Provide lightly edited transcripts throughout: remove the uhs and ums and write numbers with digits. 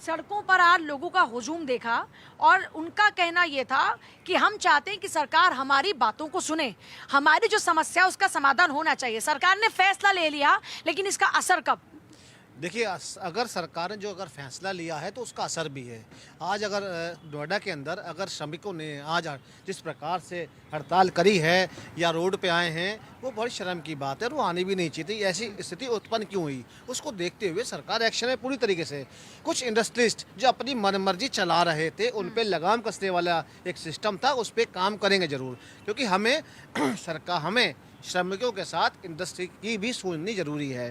सड़कों पर आज लोगों का हुजूम देखा और उनका कहना यह था कि हम चाहते हैं कि सरकार हमारी बातों को सुने, हमारी जो समस्या उसका समाधान होना चाहिए। सरकार ने फैसला ले लिया, लेकिन इसका असर कब? देखिए, अगर सरकार ने जो अगर फैसला लिया है तो उसका असर भी है। आज अगर नोएडा के अंदर अगर श्रमिकों ने आज जिस प्रकार से हड़ताल करी है या रोड पे आए हैं, वो बड़ी शर्म की बात है और वो आनी भी नहीं चाहिए थी। ऐसी स्थिति उत्पन्न क्यों हुई, उसको देखते हुए सरकार एक्शन है पूरी तरीके से। कुछ इंडस्ट्रिस्ट जो अपनी मनमर्जी चला रहे थे, उन पे लगाम कसने वाला एक सिस्टम था, उस पर काम करेंगे ज़रूर, क्योंकि हमें श्रमिकों के साथ इंडस्ट्री की भी सुननी जरूरी है।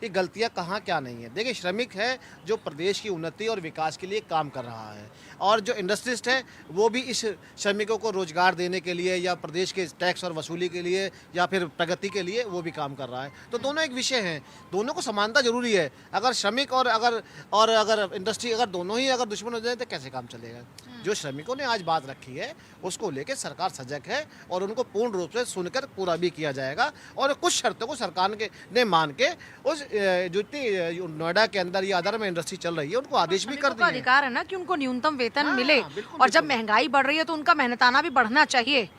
ये गलतियां कहाँ क्या नहीं है। देखिए, श्रमिक है जो प्रदेश की उन्नति और विकास के लिए काम कर रहा है, और जो इंडस्ट्रिस्ट है वो भी इस श्रमिकों को रोजगार देने के लिए या प्रदेश के टैक्स और वसूली के लिए या फिर प्रगति के लिए वो भी काम कर रहा है। तो दोनों एक विषय हैं, दोनों को समानता जरूरी है। अगर श्रमिक और अगर इंडस्ट्री अगर दोनों ही अगर दुश्मन हो जाए तो कैसे काम चलेगा। जो श्रमिकों ने आज बात रखी है उसको लेकर सरकार सजग है और उनको पूर्ण रूप से सुनकर पूरा भी किया जाएगा, और कुछ शर्तों को सरकार ने मान के उस जो इतनी नोएडा के अंदर ये अदर में इंडस्ट्री चल रही है उनको आदेश भी कर दिए। अधिकार है ना कि उनको न्यूनतम वेतन मिले, और जब महंगाई बढ़ रही है तो उनका मेहनताना भी बढ़ना चाहिए।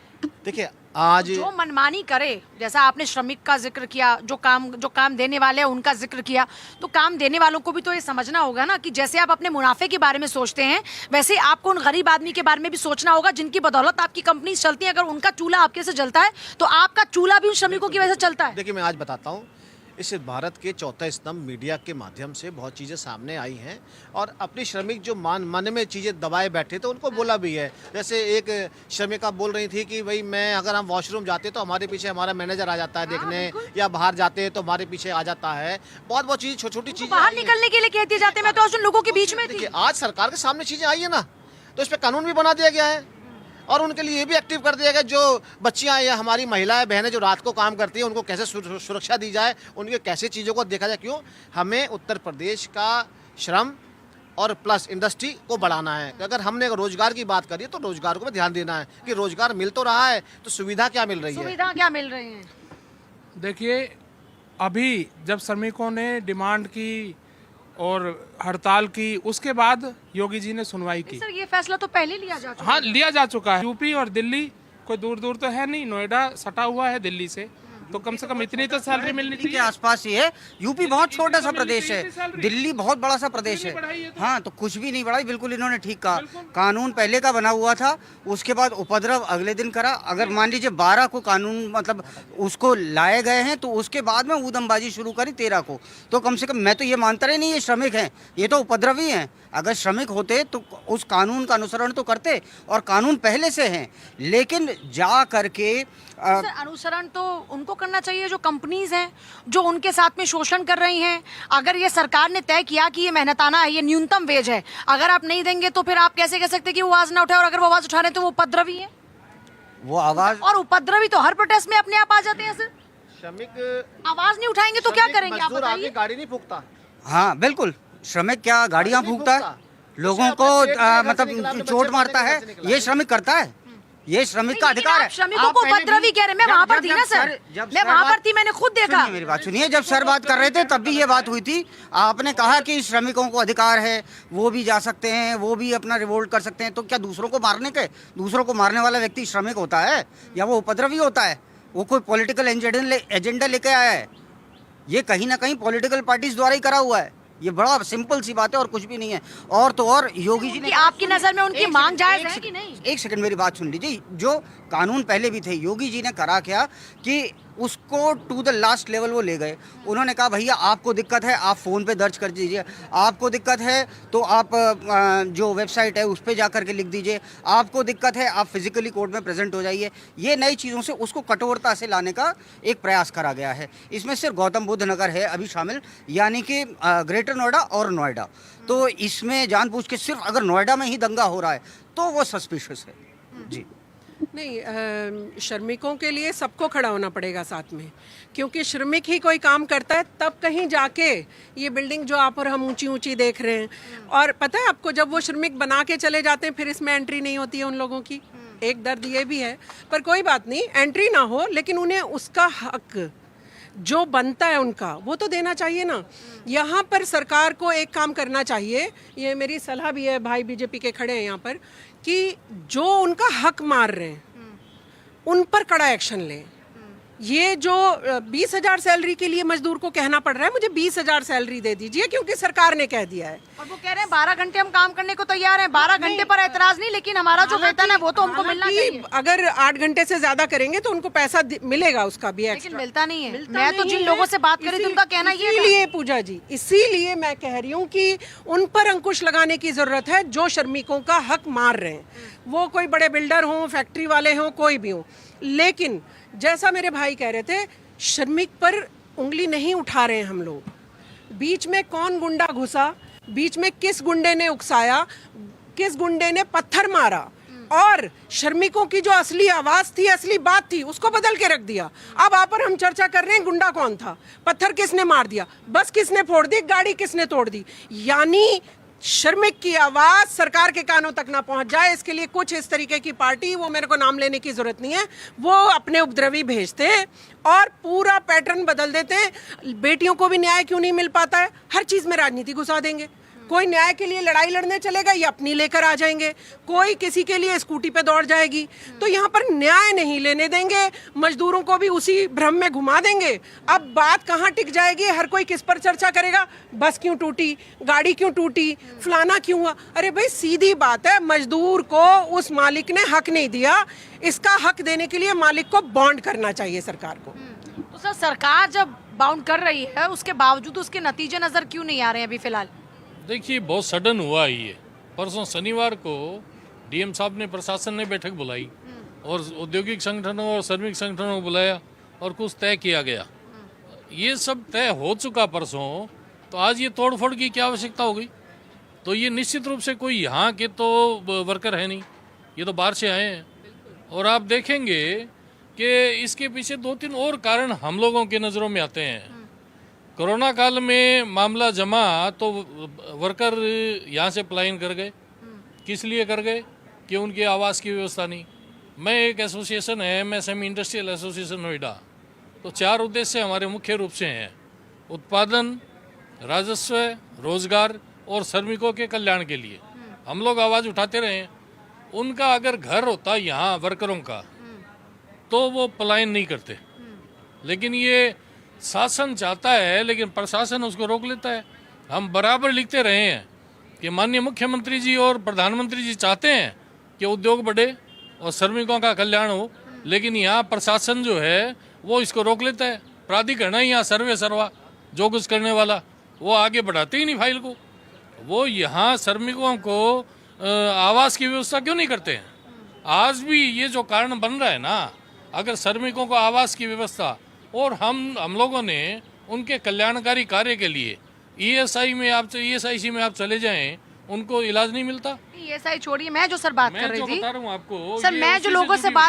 देखिए, आज जो मनमानी करे, जैसा आपने श्रमिक का जिक्र किया, जो काम देने वाले हैं उनका जिक्र किया, तो काम देने वालों को भी तो ये समझना होगा ना कि जैसे आप अपने मुनाफे के बारे में सोचते हैं, वैसे आपको उन गरीब आदमी के बारे में भी सोचना होगा जिनकी बदौलत आपकी कंपनी चलती है। अगर उनका चूल्हा आपके से जलता है तो आपका चूल्हा भी उन श्रमिकों की वजह से चलता है। देखिए, मैं आज बताता हूँ, इस भारत के चौथा स्तंभ मीडिया के माध्यम से बहुत चीज़ें सामने आई हैं, और अपनी श्रमिक जो मन में चीज़ें दबाए बैठे थे उनको बोला भी है। जैसे एक श्रमिका बोल रही थी कि भाई अगर हम वॉशरूम जाते तो हमारे पीछे हमारा मैनेजर आ जाता है देखने, या बाहर जाते हैं तो हमारे पीछे आ जाता है। बहुत चीज़, छोटी चीज़ बाहर निकलने के लिए कहती जाते, मैं तो आज उन लोगों के बीच में थी। आज सरकार के सामने चीज़ें आई है ना, तो इस पर कानून भी बना दिया गया है, और उनके लिए ये भी एक्टिव कर दिया गया जो बच्चियां या हमारी महिलाएं बहनें जो रात को काम करती हैं उनको कैसे सुरक्षा दी जाए, उनके कैसे चीज़ों को देखा जाए। क्यों हमें उत्तर प्रदेश का श्रम और प्लस इंडस्ट्री को बढ़ाना है। अगर हमने रोजगार की बात करी तो रोजगार को भी ध्यान देना है कि रोजगार मिल तो रहा है तो सुविधा क्या मिल रही है। सुविधा क्या मिल रही है? देखिए, अभी जब श्रमिकों ने डिमांड की और हड़ताल की, उसके बाद योगी जी ने सुनवाई की। सर, ये फैसला तो पहले लिया जा चुका है। हाँ, लिया जा चुका है। यूपी और दिल्ली कोई दूर दूर तो है नहीं, नोएडा सटा हुआ है दिल्ली से, तो कम से कम इतनी तो सैलरी मिलनी चाहिए। के आसपास ही है। यूपी बहुत छोटा सा प्रदेश है, दिल्ली बहुत बड़ा सा प्रदेश है। हाँ, तो कुछ भी नहीं बढ़ाई, बिल्कुल इन्होंने ठीक कहा। कानून पहले का बना हुआ था, उसके बाद उपद्रव अगले दिन करा। अगर मान लीजिए 12 को कानून मतलब उसको लाए गए हैं, तो उसके बाद में ऊधमबाजी शुरू करी 13 को। तो कम से कम मैं तो ये मानता ही नहीं ये श्रमिक हैं, ये तो उपद्रवी हैं। अगर श्रमिक होते तो उस कानून का अनुसरण तो करते, और कानून पहले से हैं, लेकिन जा करके अनुसरण तो उनको करना चाहिए जो कंपनीज हैं, जो उनके साथ में शोषण कर रही हैं। अगर ये सरकार ने तय किया कि ये मेहनताना है, ये न्यूनतम वेज है, अगर आप नहीं देंगे तो फिर आप कैसे कह सकते कि वो आवाज ना उठाए, और अगर वो आवाज उठा रहे हैं तो वो उपद्रवी है। वो आवाज, और उपद्रवी तो हर प्रोटेस्ट में अपने आप आ जाते हैं। सर, श्रमिक आवाज नहीं उठाएंगे तो क्या करेंगे आप बताइए? गाड़ी नहीं फूकता। हाँ बिल्कुल, श्रमिक क्या गाड़ियां फूकता है, लोगों को मतलब चोट मारता है, ये श्रमिक करता है, ये श्रमिक का अधिकार है। श्रमिकों को उपद्रवी कह रहे हैं, मैं वहाँ पर थी ना सर, मैं वहाँ पर थी, मैंने खुद देखा। मेरी बात सुनिए, जब सर बात कर रहे थे तब भी ये बात हुई थी। आपने कहा कि श्रमिकों को अधिकार है, वो भी जा सकते हैं, वो भी अपना रिवोल्ट कर सकते हैं। तो क्या दूसरों को मारने वाला व्यक्ति श्रमिक होता है या वो उपद्रवी होता है? वो कोई पॉलिटिकल एजेंडा लेके आया है, ये कहीं ना कहीं पॉलिटिकल पार्टीज द्वारा ही करा हुआ है। ये बड़ा सिंपल सी बात है और कुछ भी नहीं है। और तो और योगी जी ने, आपकी नजर में उनकी मांग जायज है कि नहीं? एक सेकंड मेरी बात सुन लीजिए। जो कानून पहले भी थे, योगी जी ने करा क्या कि उसको टू द लास्ट लेवल वो ले गए। उन्होंने कहा भैया आपको दिक्कत है आप फ़ोन पे दर्ज कर दीजिए, आपको दिक्कत है तो आप जो वेबसाइट है उस पर जा कर के लिख दीजिए, आपको दिक्कत है आप फिजिकली कोर्ट में प्रेजेंट हो जाइए। ये नई चीज़ों से उसको कठोरता से लाने का एक प्रयास करा गया है। इसमें सिर्फ गौतम बुद्ध नगर है अभी शामिल, यानी कि ग्रेटर नोएडा और नोएडा। तो इसमें जानबूझ के सिर्फ अगर नोएडा में ही दंगा हो रहा है तो वो सस्पिशियस है। जी नहीं, श्रमिकों के लिए सबको खड़ा होना पड़ेगा साथ में, क्योंकि श्रमिक ही कोई काम करता है तब कहीं जाके ये बिल्डिंग जो आप और हम ऊंची ऊंची देख रहे हैं। और पता है आपको, जब वो श्रमिक बना के चले जाते हैं फिर इसमें एंट्री नहीं होती है उन लोगों की। एक दर्द ये भी है, पर कोई बात नहीं, एंट्री ना हो लेकिन उन्हें उसका हक जो बनता है उनका वो तो देना चाहिए ना। यहाँ पर सरकार को एक काम करना चाहिए, ये मेरी सलाह भी है, भाई बीजेपी के खड़े हैं यहाँ पर, कि जो उनका हक मार रहे हैं उन पर कड़ा एक्शन लें। ये जो 20,000 सैलरी के लिए मजदूर को कहना पड़ रहा है मुझे 20,000 सैलरी दे दीजिए क्योंकि सरकार ने कह दिया है, और वो कह रहे हैं 12 घंटे हम काम करने को तैयार हैं, 12 घंटे पर एतराज नहीं, लेकिन हमारा जो वेतन है वो तो हमको मिलना हालांकि चाहिए। अगर 8 घंटे से ज्यादा करेंगे तो उनको पैसा मिलेगा उसका भी लेकिन एक्स्ट्रा। मिलता नहीं है। मिलता मैं तो नहीं जिन है। लोगों से बात करी थी उनका कहना ये था। इसीलिए पूजा जी, इसीलिए मैं कह रही हूँ कि उन पर अंकुश लगाने की जरूरत है जो श्रमिकों का हक मार रहे हैं, वो कोई बड़े बिल्डर हों, फैक्ट्री वाले हों, कोई भी हो। लेकिन जैसा मेरे भाई कह रहे थे, श्रमिक पर उंगली नहीं उठा रहे हैं हम लोग। बीच में कौन गुंडा घुसा, बीच में किस गुंडे ने उकसाया, किस गुंडे ने पत्थर मारा, और श्रमिकों की जो असली आवाज थी, असली बात थी, उसको बदल के रख दिया। अब आप पर हम चर्चा कर रहे हैं गुंडा कौन था, पत्थर किसने मार दिया, बस किसने फोड़ दी, गाड़ी किसने तोड़ दी। यानी श्रमिक की आवाज सरकार के कानों तक ना पहुंच जाए, इसके लिए कुछ इस तरीके की पार्टी, वो मेरे को नाम लेने की जरूरत नहीं है, वो अपने उपद्रवी भेजते हैं और पूरा पैटर्न बदल देते हैं। बेटियों को भी न्याय क्यों नहीं मिल पाता है, हर चीज में राजनीति घुसा देंगे। कोई न्याय के लिए लड़ाई लड़ने चलेगा, ये अपनी लेकर आ जाएंगे, कोई किसी के लिए स्कूटी पे दौड़ जाएगी। तो यहाँ पर न्याय नहीं लेने देंगे, मजदूरों को भी उसी भ्रम में घुमा देंगे। अब बात कहाँ टिक जाएगी, हर कोई किस पर चर्चा करेगा, बस क्यों टूटी, गाड़ी क्यों टूटी, फलाना क्यों हुआ। अरे भाई सीधी बात है, मजदूर को उस मालिक ने हक नहीं दिया, इसका हक देने के लिए मालिक को बॉन्ड करना चाहिए सरकार को। तो सर, सरकार जब बाउंड कर रही है उसके बावजूद उसके नतीजे नजर क्यों नहीं आ रहे हैं अभी फिलहाल? देखिए, बहुत सडन हुआ ये। परसों शनिवार को डीएम साहब ने, प्रशासन ने बैठक बुलाई और औद्योगिक संगठनों और श्रमिक संगठनों को बुलाया और कुछ तय किया गया। ये सब तय हो चुका परसों, तो आज ये तोड़फोड़ की क्या आवश्यकता हो गई? तो ये निश्चित रूप से कोई यहाँ के तो वर्कर है नहीं, ये तो बाहर से आए हैं। और आप देखेंगे कि इसके पीछे 2-3 और कारण हम लोगों के नज़रों में आते हैं। कोरोना काल में मामला जमा तो वर्कर यहाँ से पलायन कर गए। किस लिए कर गए? कि उनके आवास की व्यवस्था नहीं। मैं एक एसोसिएशन है, मैं सेमी इंडस्ट्रियल एसोसिएशन नोएडा, तो 4 उद्देश्य हमारे मुख्य रूप से हैं: उत्पादन, राजस्व, रोजगार और श्रमिकों के कल्याण के लिए हम लोग आवाज़ उठाते रहे हैं। उनका अगर घर होता यहाँ वर्करों का, तो वो पलायन नहीं करते। लेकिन ये शासन चाहता है, लेकिन प्रशासन उसको रोक लेता है। हम बराबर लिखते रहे हैं कि माननीय मुख्यमंत्री जी और प्रधानमंत्री जी चाहते हैं कि उद्योग बढ़े और श्रमिकों का कल्याण हो, लेकिन यहाँ प्रशासन जो है वो इसको रोक लेता है। प्राधिकरण है यहाँ, सर्वे सर्वा जो कुछ करने वाला, वो आगे बढ़ाते ही नहीं फाइल को। वो यहाँ श्रमिकों को आवास की व्यवस्था क्यों नहीं करते हैं? आज भी ये जो कारण बन रहा है ना, अगर श्रमिकों को आवास की व्यवस्था, और हम लोगों ने उनके कल्याणकारी कार्य के लिए ईएसआईसी में आप चले जाएं, उनको इलाज नहीं मिलता। ईएसआई छोड़िए, मैं जो सर बात कर रही मैं जो थी बता रहा हूँ आपको, सर, ये मैं उसी जो से लोगों जुड़ी से हुई बात